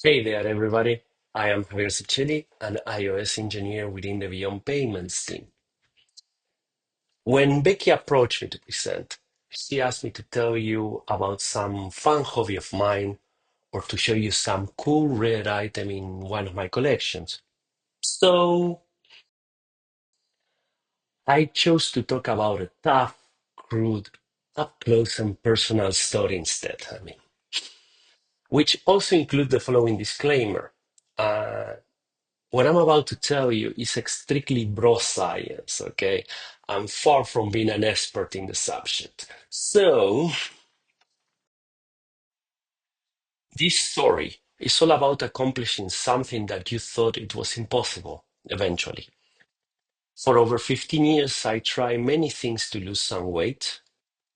Hey there, everybody. I am Javier Cicchelli, an iOS engineer within the Beyond Payments team. When Becky approached me to present, she asked me to tell you about some fun hobby of mine or to show you some cool rare item in one of my collections. So I chose to talk about a tough, crude, up close and personal story instead. Which also include the following disclaimer. Uh, What I'm about to tell you is strictly bro science, okay? I'm far from being an expert in the subject. So, this story is all about accomplishing something that you thought it was impossible, eventually. For over 15 years, I tried many things to lose some weight,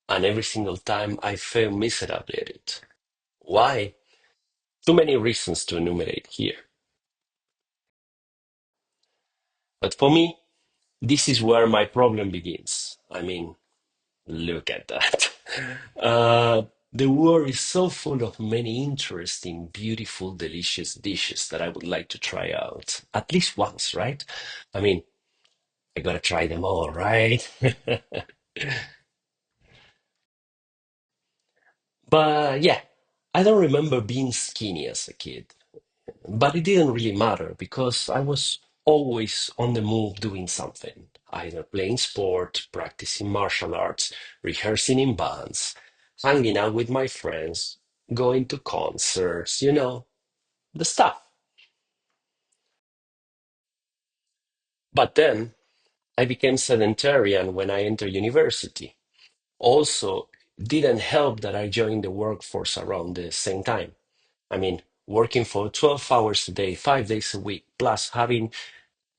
and every single time I failed miserably at it. Why? Too many reasons to enumerate here. But for me, this is where my problem begins. Look at that. The world is so full of many interesting, beautiful, delicious dishes that I would like to try out at least once, right? I mean, I gotta try them all, right? But yeah, I don't remember being skinny as a kid, but it didn't really matter because I was always on the move doing something, either playing sport, practicing martial arts, rehearsing in bands, hanging out with my friends, going to concerts, the stuff. But then I became sedentarian when I entered university. Also, didn't help that I joined the workforce around the same time. Working for 12 hours a day, 5 days a week, plus having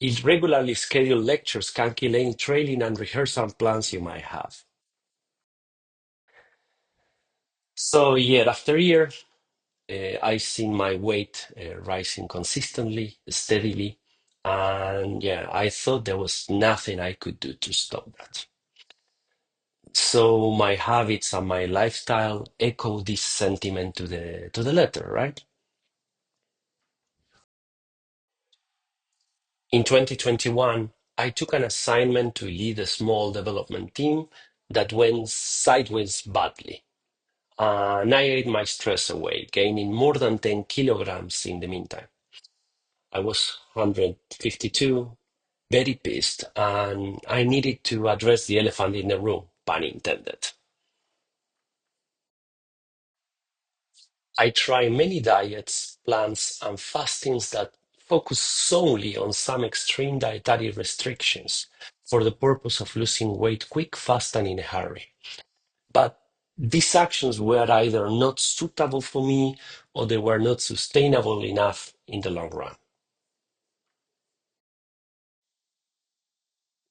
irregularly scheduled lectures can kill any training and rehearsal plans you might have. So, year after year, I seen my weight rising consistently, steadily, and yeah, I thought there was nothing I could do to stop that. So my habits and my lifestyle echo this sentiment to the letter, right? In 2021, I took an assignment to lead a small development team that went sideways badly. And I ate my stress away, gaining more than 10 kilograms in the meantime. I was 152, very pissed, and I needed to address the elephant in the room, pun intended. I tried many diets, plans, and fastings that focus solely on some extreme dietary restrictions for the purpose of losing weight quick, fast, and in a hurry. But these actions were either not suitable for me or they were not sustainable enough in the long run.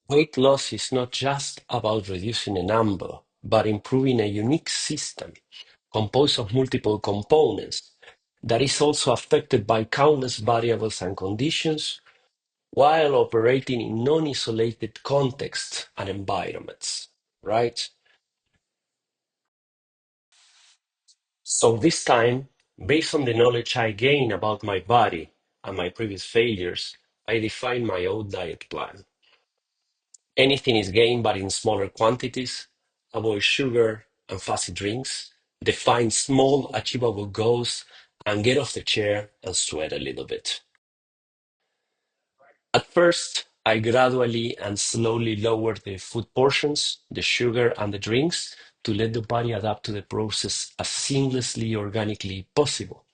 Weight loss is not just about reducing a number, but improving a unique system composed of multiple components that is also affected by countless variables and conditions while operating in non-isolated contexts and environments, right? So this time, based on the knowledge I gained about my body and my previous failures, I defined my own diet plan. Anything is gained, but in smaller quantities. Avoid sugar and fuzzy drinks. Define small, achievable goals and get off the chair and sweat a little bit. At first, I gradually and slowly lowered the food portions, the sugar, and the drinks to let the body adapt to the process as seamlessly, organically possible.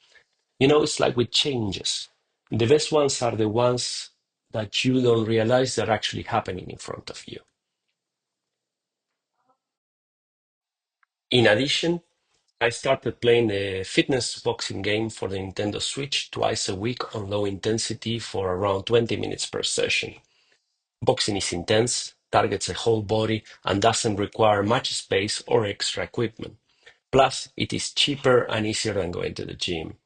It's like with changes. The best ones are the ones that you don't realize they're actually happening in front of you. In addition, I started playing the fitness boxing game for the Nintendo Switch twice a week on low intensity for around 20 minutes per session. Boxing is intense, targets the whole body, and doesn't require much space or extra equipment. Plus, it is cheaper and easier than going to the gym.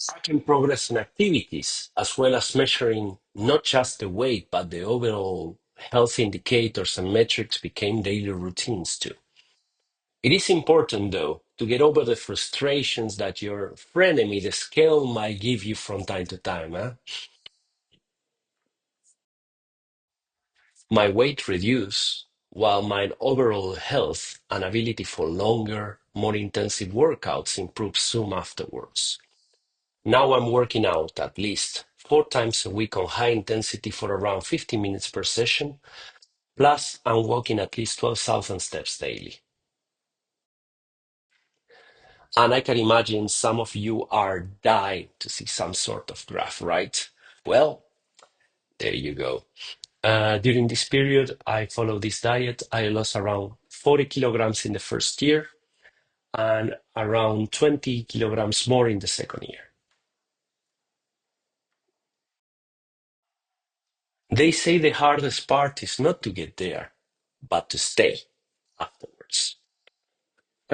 Tracking progress in activities, as well as measuring not just the weight, but the overall health indicators and metrics became daily routines too. It is important, though, to get over the frustrations that your frenemy, the scale, might give you from time to time. Huh? My weight reduced, while my overall health and ability for longer, more intensive workouts improved soon afterwards. Now I'm working out at least 4 times a week on high intensity for around 50 minutes per session. Plus, I'm walking at least 12,000 steps daily. And I can imagine some of you are dying to see some sort of graph, right? Well, there you go. During this period, I followed this diet. I lost around 40 kilograms in the first year and around 20 kilograms more in the second year. They say the hardest part is not to get there, but to stay afterwards.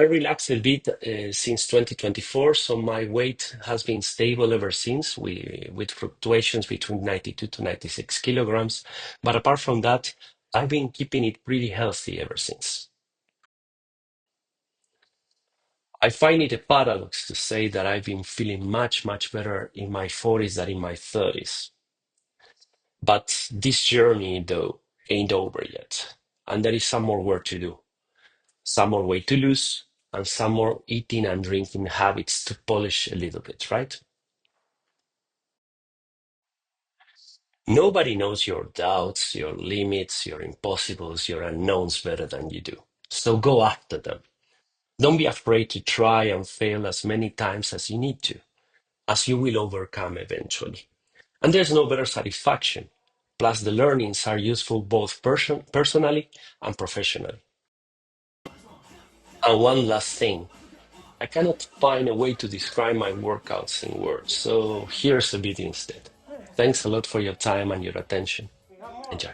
I relaxed a bit since 2024, so my weight has been stable ever since, with fluctuations between 92 to 96 kilograms. But apart from that, I've been keeping it pretty healthy ever since. I find it a paradox to say that I've been feeling much, much better in my 40s than in my 30s. But this journey, though, ain't over yet. And there is some more work to do, some more weight to lose, and some more eating and drinking habits to polish a little bit, right? Nobody knows your doubts, your limits, your impossibles, your unknowns better than you do. So go after them. Don't be afraid to try and fail as many times as you need to, as you will overcome eventually. And there's no better satisfaction. Plus, the learnings are useful both personally and professionally. And one last thing, I cannot find a way to describe my workouts in words, so here's a bit instead. Thanks a lot for your time and your attention. Enjoy.